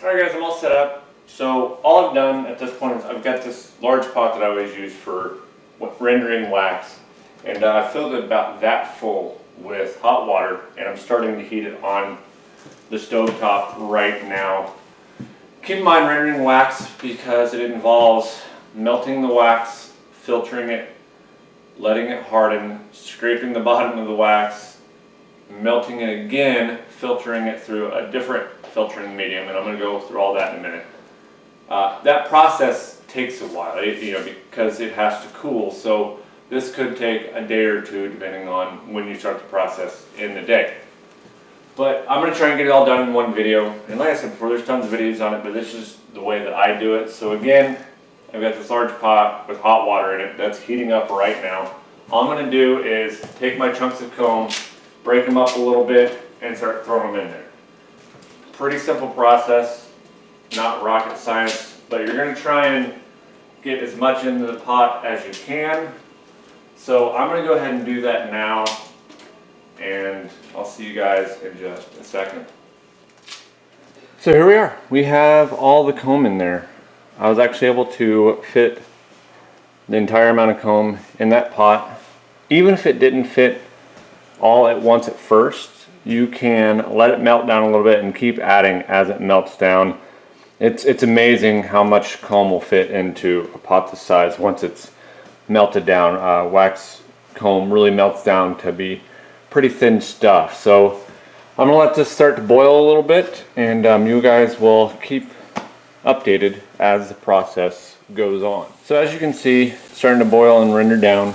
Alright guys, I'm all set up. So all I've done at this point is I've got this large pot that I always use for rendering wax, and I filled it about that full with hot water, and I'm starting to heat it on the stove top right now. Keep in mind, rendering wax, because it involves melting the wax, filtering it, letting it harden, scraping the bottom of the wax, melting it again, filtering it through a different filtering medium, and I'm going to go through all that in a minute. That process takes a while, because it has to cool. So this could take a day or two, depending on when you start the process in the day. But I'm going to try and get it all done in one video. And like I said before, there's tons of videos on it, but this is the way that I do it. So again, I've got this large pot with hot water in it that's heating up right now. All I'm going to do is take my chunks of comb, break them up a little bit, and start throwing them in there. Pretty simple process, not rocket science, but you're going to try and get as much into the pot as you can. So I'm going to go ahead and do that now, and I'll see you guys in just a second. So here we are. We have all the comb in there. I was actually able to fit the entire amount of comb in that pot. Even if it didn't fit all at once at first, you can let it melt down a little bit and keep adding as it melts down. It's amazing how much comb will fit into a pot this size once it's melted down. Wax comb really melts down to be pretty thin stuff. So I'm gonna let this start to boil a little bit, and you guys will keep updated as the process goes on. So as you can see, it's starting to boil and render down.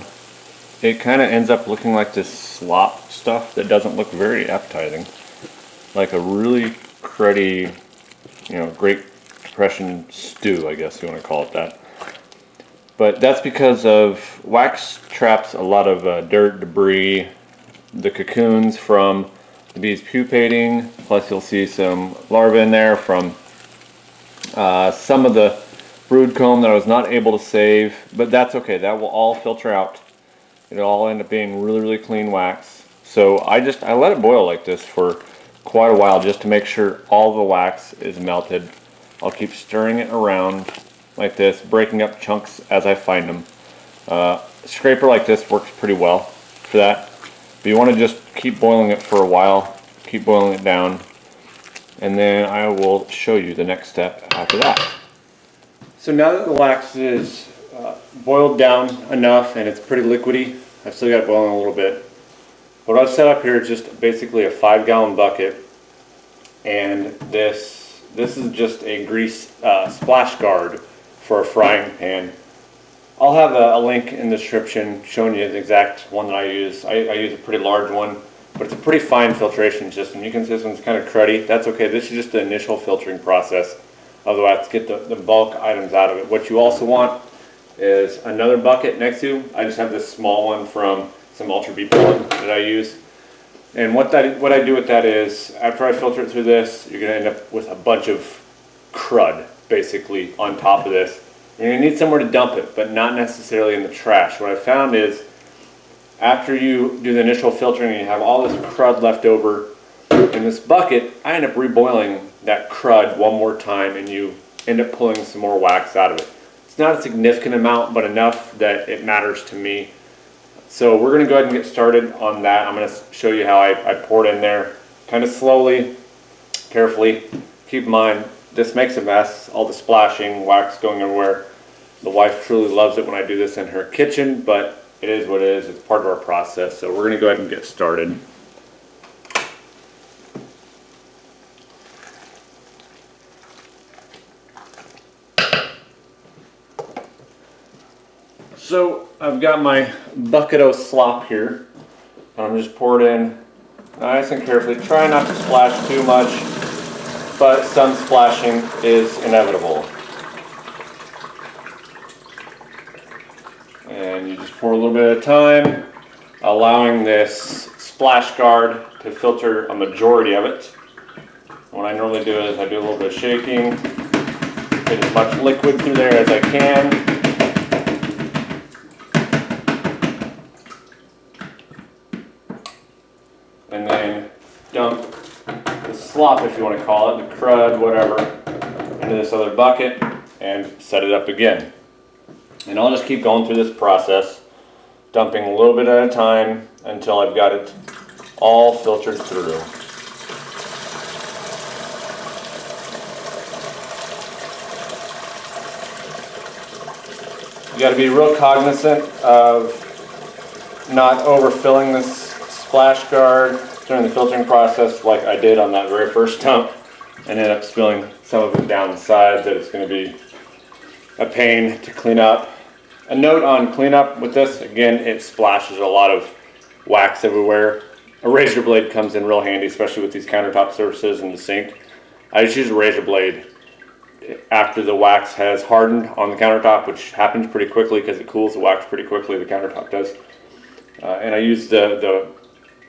It kind of ends up looking like this slop stuff that doesn't look very appetizing, like a really cruddy, Great Depression stew, I guess you want to call it that. But that's because of wax traps a lot of dirt, debris, the cocoons from the bees pupating, plus you'll see some larvae in there from some of the brood comb that I was not able to save, but that's okay. That will all filter out. It'll all end up being really, really clean wax. So I let it boil like this for quite a while just to make sure all the wax is melted. I'll keep stirring it around like this, breaking up chunks as I find them. A scraper like this works pretty well for that. But you want to just keep boiling it for a while, keep boiling it down, and then I will show you the next step after that. So now that the wax is boiled down enough and it's pretty liquidy, I've still got it boiling a little bit. What I've set up here is just basically a 5-gallon bucket, and this is just a grease splash guard for a frying pan. I'll have a link in the description showing you the exact one that I use. I use a pretty large one, but it's a pretty fine filtration system. You can see this one's kind of cruddy. That's okay. This is just the initial filtering process. Otherwise, get the bulk items out of it. What you also want is another bucket next to. I just have this small one from some Ultra Bee pollen that I use. And what I do with that is, after I filter it through this, you're going to end up with a bunch of crud basically on top of this. You're going to need somewhere to dump it, but not necessarily in the trash. What I found is, after you do the initial filtering and you have all this crud left over in this bucket, I end up reboiling that crud one more time, and you end up pulling some more wax out of it. It's not a significant amount, but enough that it matters to me. So we're going to go ahead and get started on that. I'm going to show you how I pour it in there, kind of slowly, carefully. Keep in mind, this makes a mess, all the splashing, wax going everywhere. The wife truly loves it when I do this in her kitchen, but it is what it is. It's part of our process. So we're going to go ahead and get started. So I've got my bucket of slop here. I'm just pour it in nice and carefully. Try not to splash too much, but some splashing is inevitable. And you just pour a little bit at a time, allowing this splash guard to filter a majority of it. What I normally do is I do a little bit of shaking, get as much liquid through there as I can. And then dump the slop, if you want to call it, the crud, whatever, into this other bucket and set it up again. And I'll just keep going through this process, dumping a little bit at a time until I've got it all filtered through. You got to be real cognizant of not overfilling this splash guard during the filtering process like I did on that very first dump and ended up spilling some of it down the side. That it's going to be a pain to clean up. A note on cleanup with this, again, it splashes a lot of wax everywhere. A razor blade comes in real handy, especially with these countertop surfaces and the sink. I just use a razor blade after the wax has hardened on the countertop, which happens pretty quickly because it cools the wax pretty quickly, the countertop does. And I use the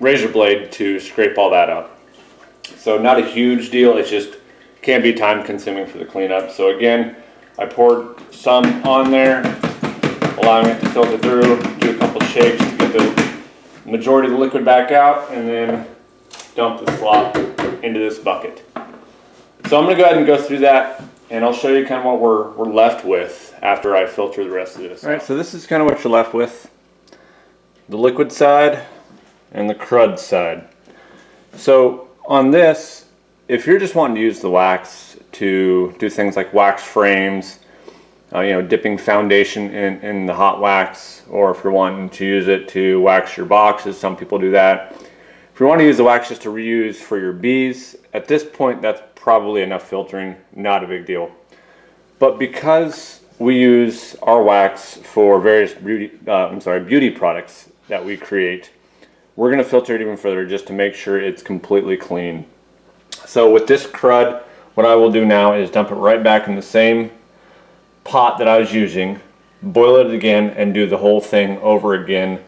razor blade to scrape all that up. So not a huge deal, it's just can be time consuming for the cleanup. So again, I poured some on there, allowing it to filter through, do a couple shakes to get the majority of the liquid back out, and then dump the slop into this bucket. So I'm going to go ahead and go through that, and I'll show you kind of what we're left with after I filter the rest of this. All right, so this is kind of what you're left with. The liquid side and the crud side. So on this, if you're just wanting to use the wax to do things like wax frames, dipping foundation in the hot wax, or if you're wanting to use it to wax your boxes, some people do that. If you want to use the wax just to reuse for your bees, at this point that's probably enough filtering, not a big deal. But because we use our wax for various beauty products that we create, we're going to filter it even further just to make sure it's completely clean. So with this crud, what I will do now is dump it right back in the same pot that I was using, boil it again, and do the whole thing over again,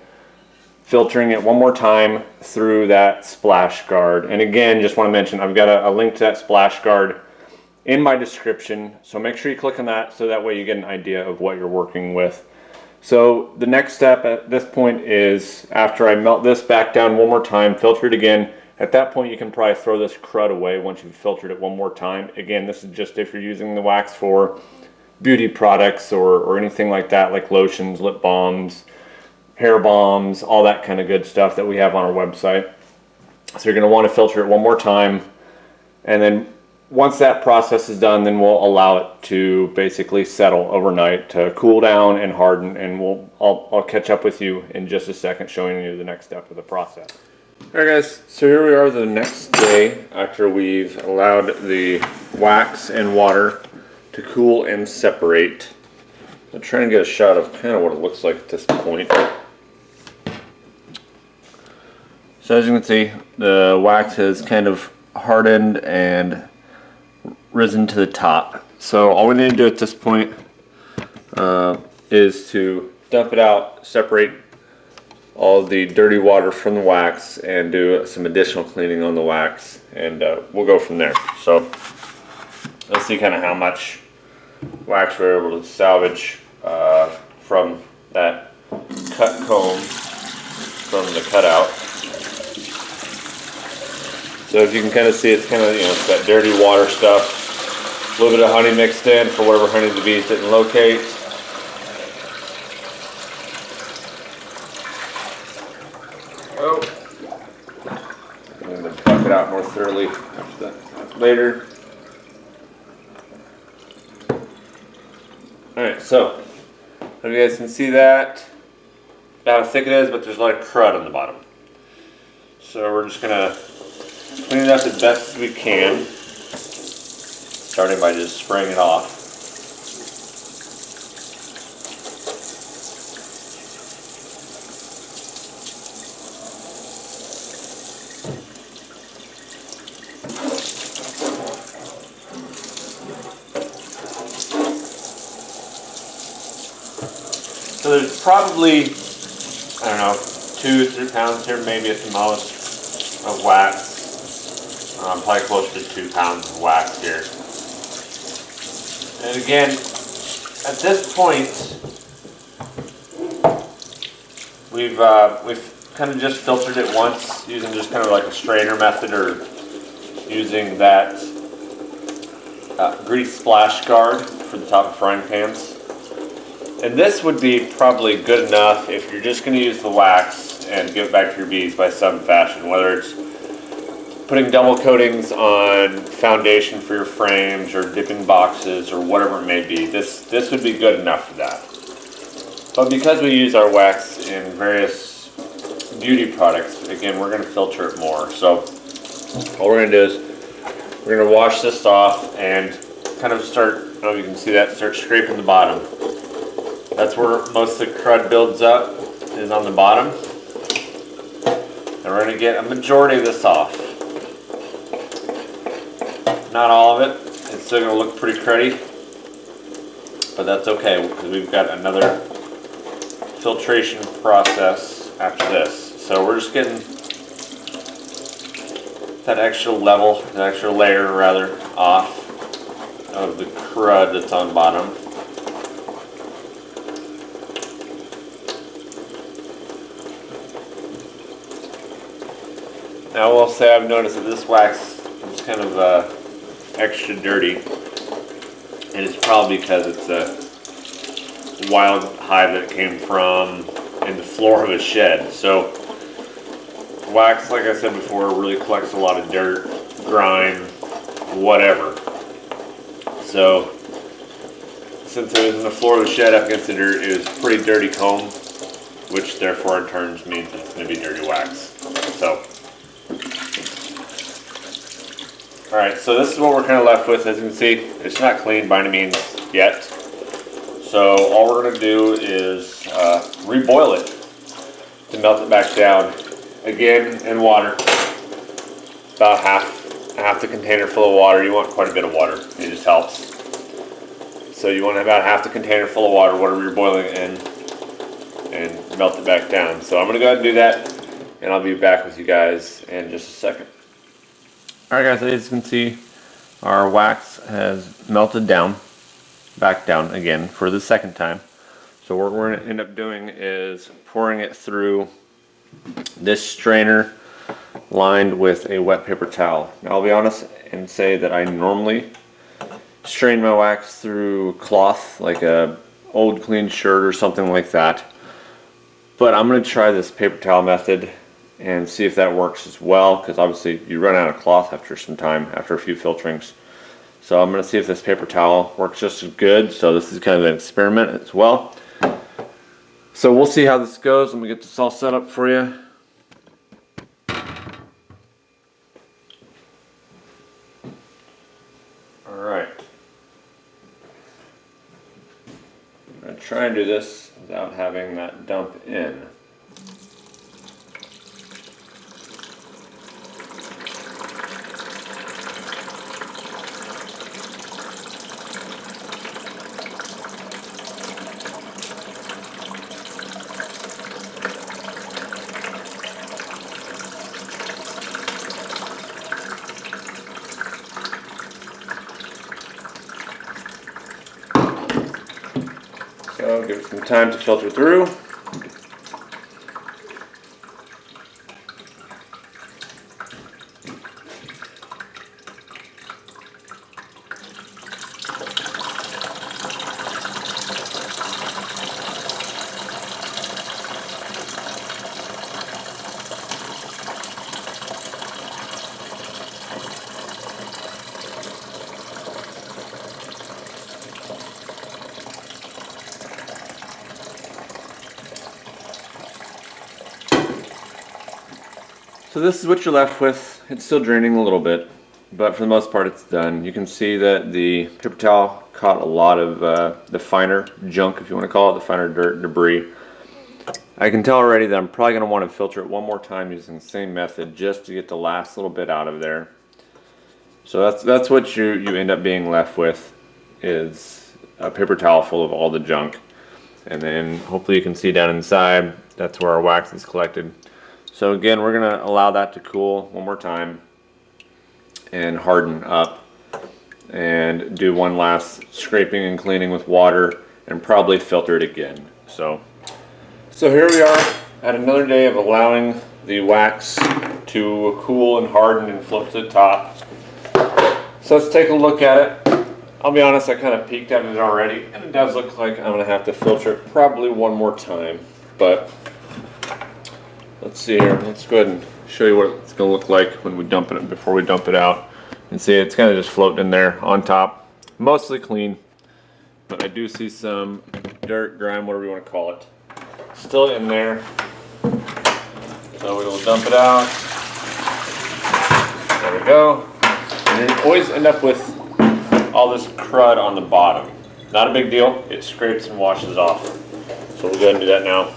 filtering it one more time through that splash guard. And again, just want to mention, I've got a link to that splash guard in my description, so make sure you click on that so that way you get an idea of what you're working with. So the next step at this point is, after I melt this back down one more time, filter it again. At that point you can probably throw this crud away once you've filtered it one more time. Again, this is just if you're using the wax for beauty products or anything like that, like lotions, lip balms, hair balms, all that kind of good stuff that we have on our website. So you're going to want to filter it one more time, and then once that process is done, then we'll allow it to basically settle overnight to cool down and harden, and I'll catch up with you in just a second showing you the next step of the process. Alright guys, so here we are the next day after we've allowed the wax and water to cool and separate. I'm trying to get a shot of kind of what it looks like at this point. So as you can see, the wax has kind of hardened and risen to the top. So all we need to do at this point is to dump it out, separate all the dirty water from the wax, and do some additional cleaning on the wax, and we'll go from there. So let's see kind of how much wax we're able to salvage from that cut comb from the cutout. So as you can kind of see, it's kind of, it's that dirty water stuff. A little bit of honey mixed in for whatever honey the bees didn't locate. Oh, I'm going to buff it out more thoroughly after that later. Alright, so you guys can see that, how thick it is, but there's a lot of crud on the bottom. So we're just going to clean it up as best as we can, starting by just spraying it off. So there's probably, I don't know, 2-3 pounds here, maybe at the most, of wax. Probably closer to 2 pounds of wax here. And again, at this point, we've kind of just filtered it once using just kind of like a strainer method, or using that grease splash guard for the top of frying pans. And this would be probably good enough if you're just going to use the wax and give it back to your bees by some fashion, whether it's putting double coatings on foundation for your frames or dipping boxes or whatever it may be. This would be good enough for that. But because we use our wax in various beauty products, again, we're going to filter it more. So all we're going to do is we're going to wash this off and kind of start, I don't know if you can see that, start scraping the bottom. That's where most of the crud builds up, is on the bottom. And we're going to get a majority of this off. Not all of it. It's still going to look pretty cruddy. But that's okay, because we've got another filtration process after this. So we're just getting that extra level, that extra layer rather, off of the crud that's on bottom. Now I will say I've noticed that this wax is kind of extra dirty, and it's probably because it's a wild hive that it came from in the floor of a shed. So wax, like I said before, really collects a lot of dirt, grime, whatever. So since it was in the floor of the shed up against the dirt, it was pretty dirty comb, which therefore in turn means it's going to be dirty wax. So alright, so this is what we're kind of left with. As you can see, it's not clean by any means yet. So all we're going to do is reboil it to melt it back down. Again, in water. About half the container full of water. You want quite a bit of water. It just helps. So you want about half the container full of water, whatever you're boiling it in, and melt it back down. So I'm going to go ahead and do that, and I'll be back with you guys in just a second. Alright guys, as you can see, our wax has melted down, back down again for the second time. So what we're going to end up doing is pouring it through this strainer lined with a wet paper towel. Now I'll be honest and say that I normally strain my wax through cloth, like a old clean shirt or something like that. But I'm going to try this paper towel method and see if that works as well, because obviously you run out of cloth after some time, after a few filterings. So I'm going to see if this paper towel works just as good. So this is kind of an experiment as well. So we'll see how this goes. Let me get this all set up for you. Alright. I'm going to try and do this without having that dump in. So give it some time to filter through. So this is what you're left with. It's still draining a little bit, but for the most part it's done. You can see that the paper towel caught a lot of the finer junk, if you want to call it, the finer dirt, debris. I can tell already that I'm probably going to want to filter it one more time using the same method just to get the last little bit out of there. So that's what you end up being left with, is a paper towel full of all the junk. And then hopefully you can see down inside, that's where our wax is collected. So again, we're going to allow that to cool one more time and harden up, and do one last scraping and cleaning with water, and probably filter it again. So here we are at another day of allowing the wax to cool and harden and float to the top. So let's take a look at it. I'll be honest, I kind of peeked at it already, and it does look like I'm going to have to filter it probably one more time. But let's see here. Let's go ahead and show you what it's going to look like when we dump it, before we dump it out. And see, it's kind of just floating in there on top. Mostly clean, but I do see some dirt, grime, whatever you want to call it, still in there. So we will dump it out. There we go. And you always end up with all this crud on the bottom. Not a big deal. It scrapes and washes off. So we'll go ahead and do that now.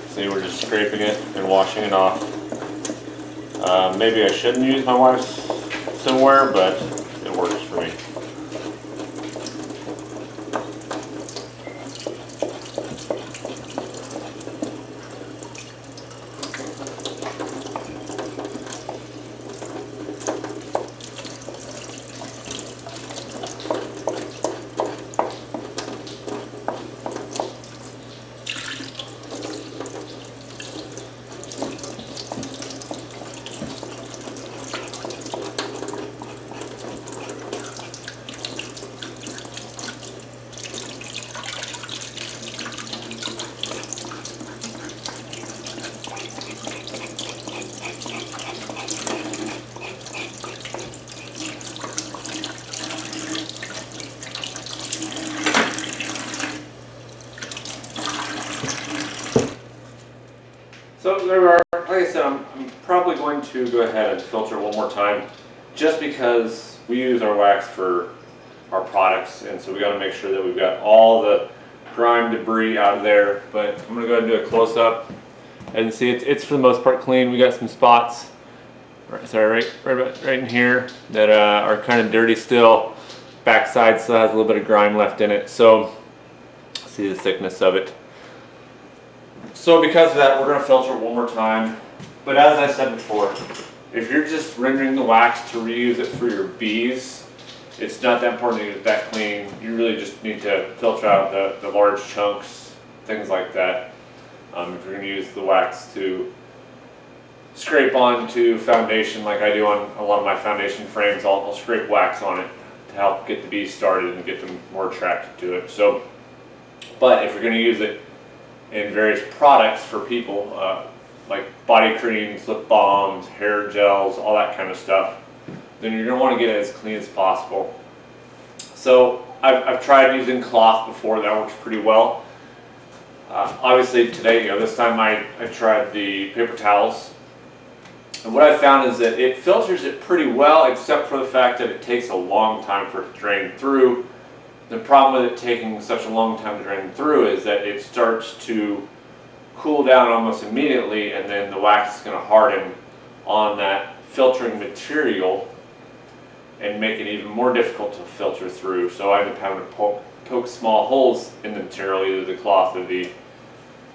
See, we're just scraping it and washing it off. Maybe I shouldn't use my wife's swimwear, but it works for me. So there are, like I said, I'm probably going to go ahead and filter one more time, just because we use our wax for our products, and so we got to make sure that we've got all the grime, debris out of there. But I'm going to go ahead and do a close-up, and see it's for the most part clean. We got some spots, right in here that are kind of dirty still. Backside still has a little bit of grime left in it, so see the thickness of it. So because of that, we're going to filter it one more time. But as I said before, if you're just rendering the wax to reuse it for your bees, it's not that important to get it that clean. You really just need to filter out the large chunks, things like that. If you're going to use the wax to scrape onto foundation like I do on a lot of my foundation frames, I'll scrape wax on it to help get the bees started and get them more attracted to it. So, but if you're going to use it in various products for people, like body creams, lip balms, hair gels, all that kind of stuff, then you're going to want to get it as clean as possible. So I've tried using cloth before. That works pretty well. Obviously today, this time I tried the paper towels. And what I found is that it filters it pretty well, except for the fact that it takes a long time for it to drain through. The problem with it taking such a long time to drain through is that it starts to cool down almost immediately, and then the wax is going to harden on that filtering material and make it even more difficult to filter through. So I end up having to poke small holes in the material, either the cloth or the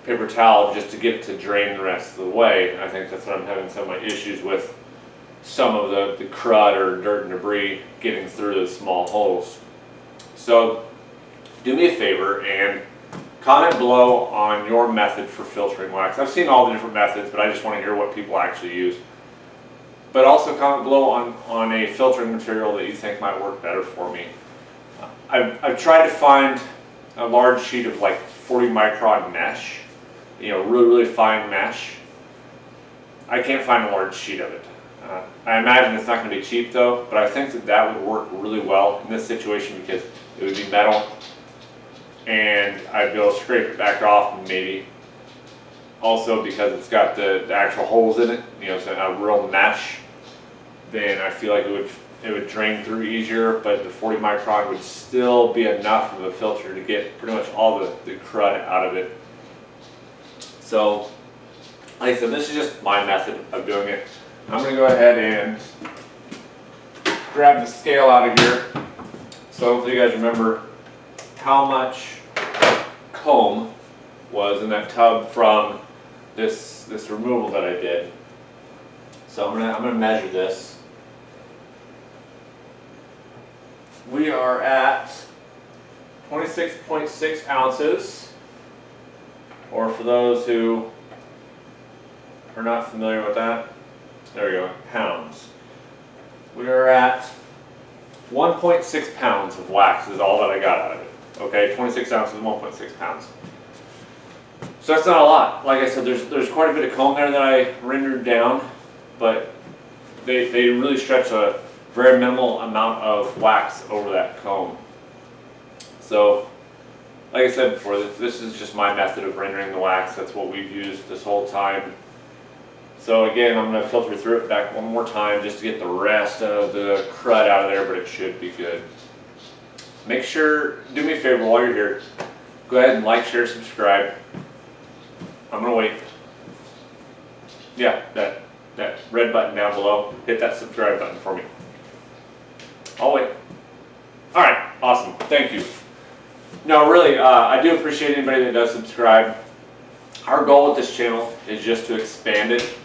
paper towel, just to get it to drain the rest of the way. I think that's what I'm having some of my issues with, some of the crud or dirt and debris getting through those small holes. So do me a favor and comment below on your method for filtering wax. I've seen all the different methods, but I just want to hear what people actually use. But also comment below on a filtering material that you think might work better for me. I've tried to find a large sheet of like 40 micron mesh, really, really fine mesh. I can't find a large sheet of it. I imagine it's not going to be cheap though, but I think that would work really well in this situation because it would be metal, and I'd be able to scrape it back off maybe. Also because it's got the actual holes in it, it's a real mesh, then I feel like it would drain through easier, but the 40 micron would still be enough of a filter to get pretty much all the crud out of it. So, like I said, this is just my method of doing it. I'm going to go ahead and grab the scale out of here. So hopefully you guys remember how much comb was in that tub from this removal that I did. So I'm gonna measure this. We are at 26.6 ounces, or for those who are not familiar with that, there we go, pounds. we are at 1.6 pounds of wax is all that I got out of it. Okay, 26 ounces, 1.6 pounds. So that's not a lot. Like I said, there's quite a bit of comb there that I rendered down, but they really stretch a very minimal amount of wax over that comb. So, like I said before, this is just my method of rendering the wax. That's what we've used this whole time. So again, I'm going to filter through it back one more time just to get the rest of the crud out of there, but it should be good. Make sure, do me a favor while you're here, go ahead and like, share, subscribe. I'm going to wait. Yeah, that red button down below, hit that subscribe button for me. I'll wait. Alright, awesome. Thank you. No, really, I do appreciate anybody that does subscribe. Our goal with this channel is just to expand it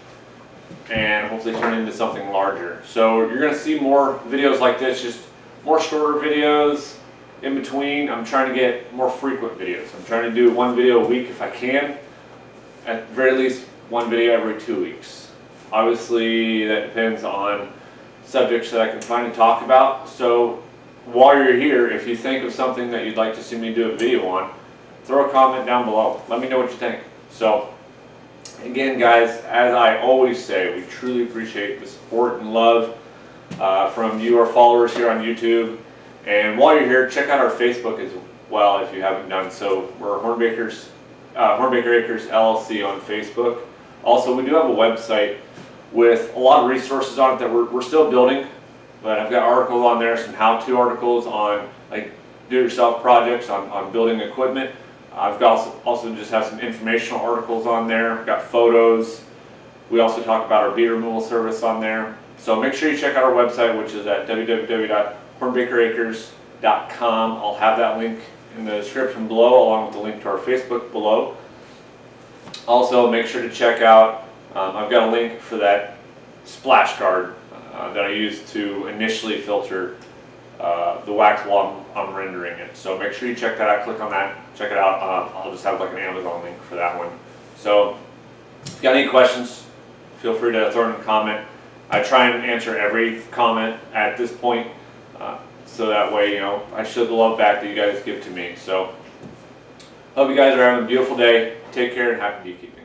and hopefully turn it into something larger. So you're going to see more videos like this, just more shorter videos in between. I'm trying to get more frequent videos. I'm trying to do one video a week if I can. At the very least, one video every 2 weeks. Obviously, that depends on subjects that I can find to talk about. So while you're here, if you think of something that you'd like to see me do a video on, throw a comment down below. Let me know what you think. So, again guys, as I always say, we truly appreciate the support and love from you, our followers here on YouTube. And while you're here, check out our Facebook as well if you haven't done so. We're Hornbaker Acres LLC on Facebook. Also, we do have a website with a lot of resources on it that we're still building, but I've got articles on there, some how-to articles on like do-it-yourself projects, on building equipment. I've got also just have some informational articles on there. I've got photos. We also talk about our bee removal service on there. So make sure you check out our website, which is at www.hornbakeracres.com. I'll have that link in the description below, along with the link to our Facebook below. Also, make sure to check out, I've got a link for that splash guard that I use to initially filter the wax while I'm rendering it. So make sure you check that out, click on that, check it out. I'll just have like an Amazon link for that one. So if you got any questions, feel free to throw in a comment. I try and answer every comment at this point, so that way, you know, I show the love back that you guys give to me. So hope you guys are having a beautiful day. Take care and happy beekeeping.